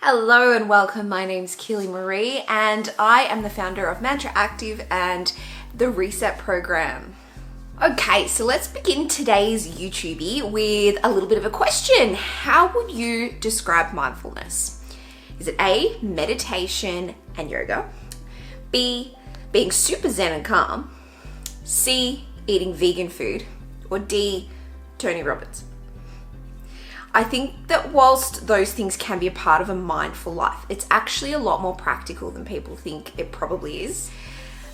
Hello and welcome. My name's Keely Marie and I am the founder of Mantra Active and the Reset program. Okay, so let's begin today's YouTubey with a little bit of a question. How would you describe mindfulness? Is it A, meditation and yoga? B, being super zen and calm? C, eating vegan food? Or D, Tony Robbins? I think that whilst those things can be a part of a mindful life, it's actually a lot more practical than people think it probably is.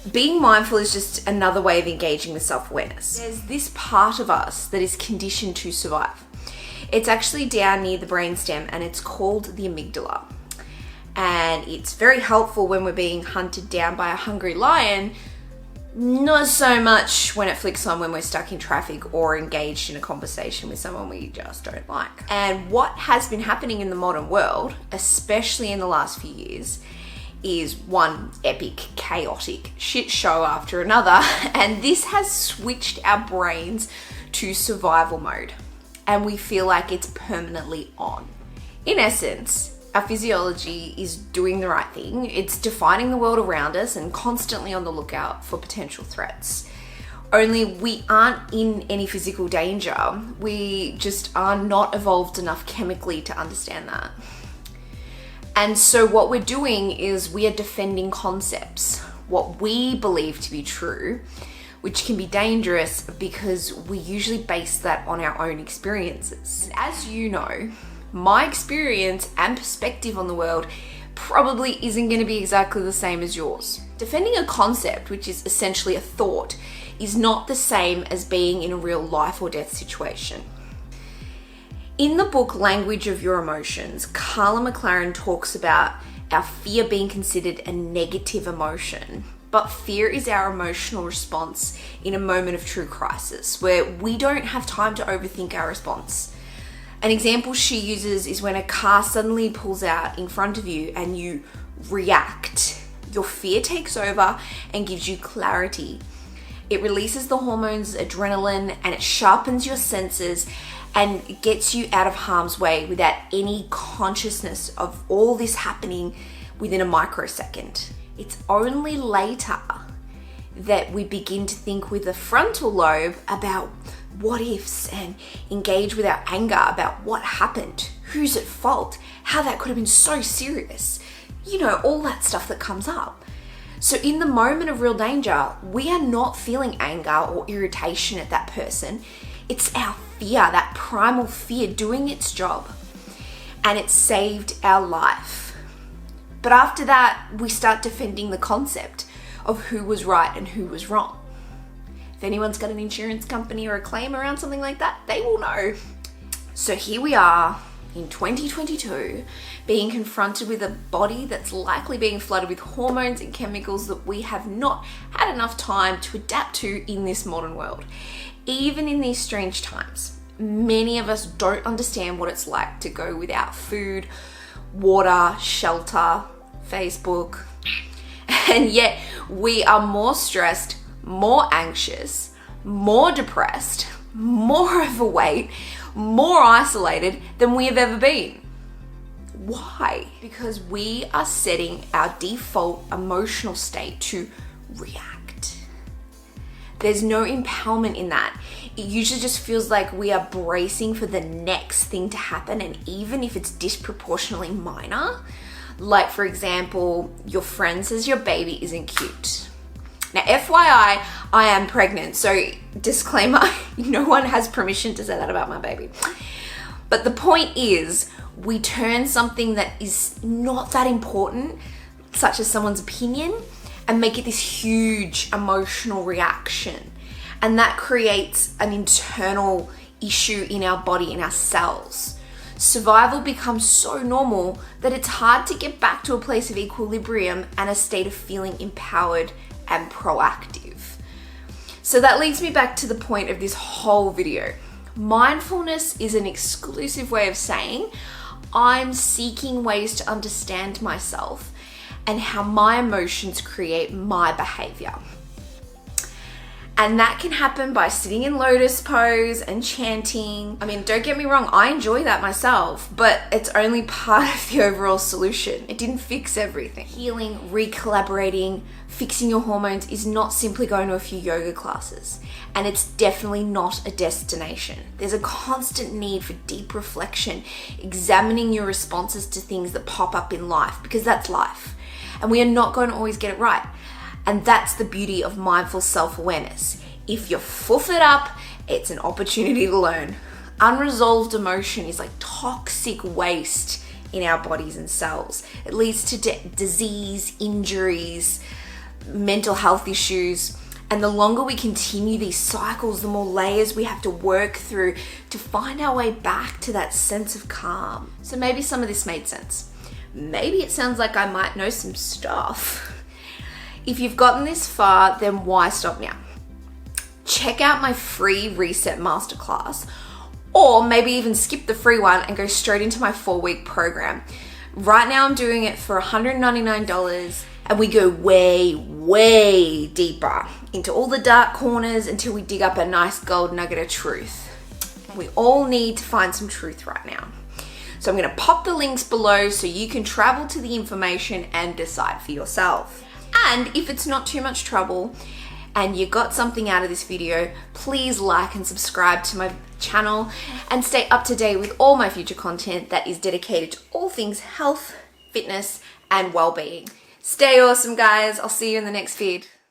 Being mindful is just another way of engaging with self-awareness. There's this part of us that is conditioned to survive. It's actually down near the brainstem and it's called the amygdala. And it's very helpful when we're being hunted down by a hungry lion, not so much when it flicks on when we're stuck in traffic or engaged in a conversation with someone we just don't like. And what has been happening in the modern world, especially in the last few years, is one epic, chaotic shit show after another. And this has switched our brains to survival mode. And we feel like it's permanently on. In essence, our physiology is doing the right thing. It's defining the world around us and constantly on the lookout for potential threats. Only we aren't in any physical danger. We just are not evolved enough chemically to understand that. And so what we're doing is we are defending concepts, what we believe to be true, which can be dangerous because we usually base that on our own experiences. As you know, my experience and perspective on the world probably isn't going to be exactly the same as yours. Defending a concept, which is essentially a thought, is not the same as being in a real life or death situation. In the book Language of Your Emotions, Carla McLaren talks about our fear being considered a negative emotion. But fear is our emotional response in a moment of true crisis, where we don't have time to overthink our response. An example she uses is when a car suddenly pulls out in front of you and you react. Your fear takes over and gives you clarity. It releases the hormones adrenaline and it sharpens your senses and gets you out of harm's way without any consciousness of all this happening within a microsecond. It's only later that we begin to think with the frontal lobe about what ifs and engage with our anger about what happened, who's at fault, how that could have been so serious. You know, all that stuff that comes up. So in the moment of real danger, we are not feeling anger or irritation at that person. It's our fear, that primal fear doing its job. And it saved our life. But after that, we start defending the concept of who was right and who was wrong. If anyone's got an insurance company or a claim around something like that, they will know. So here we are in 2022 being confronted with a body that's likely being flooded with hormones and chemicals that we have not had enough time to adapt to in this modern world. Even in these strange times, many of us don't understand what it's like to go without food, water, shelter, Facebook, and yet we are more stressed, more anxious, more depressed, more overweight, more isolated than we have ever been. Why? Because we are setting our default emotional state to react. There's no empowerment in that. It usually just feels like we are bracing for the next thing to happen, and even if it's disproportionately minor, like for example, your friend says your baby isn't cute. Now, FYI, I am pregnant, so disclaimer, no one has permission to say that about my baby. But the point is, we turn something that is not that important, such as someone's opinion, and make it this huge emotional reaction. And that creates an internal issue in our body, in our cells. Survival becomes so normal that it's hard to get back to a place of equilibrium and a state of feeling empowered and proactive. So that leads me back to the point of this whole video. Mindfulness is an exclusive way of saying I'm seeking ways to understand myself and how my emotions create my behavior. And that can happen by sitting in lotus pose and chanting. I mean, don't get me wrong, I enjoy that myself, but it's only part of the overall solution. It didn't fix everything. Healing, recollaborating, fixing your hormones is not simply going to a few yoga classes. And it's definitely not a destination. There's a constant need for deep reflection, examining your responses to things that pop up in life, because that's life. And we are not going to always get it right. And that's the beauty of mindful self-awareness. If you're fluffed up, it's an opportunity to learn. Unresolved emotion is like toxic waste in our bodies and cells. It leads to disease, injuries, mental health issues. And the longer we continue these cycles, the more layers we have to work through to find our way back to that sense of calm. So maybe some of this made sense. Maybe it sounds like I might know some stuff. If you've gotten this far, then why stop now? Check out my free Reset Masterclass, or maybe even skip the free one and go straight into my 4-week program. Right now I'm doing it for $199, and we go way, way deeper into all the dark corners until we dig up a nice gold nugget of truth. We all need to find some truth right now. So I'm gonna pop the links below so you can travel to the information and decide for yourself. And if it's not too much trouble and you got something out of this video, please like and subscribe to my channel and stay up to date with all my future content that is dedicated to all things health, fitness, and well-being. Stay awesome, guys. I'll see you in the next vid.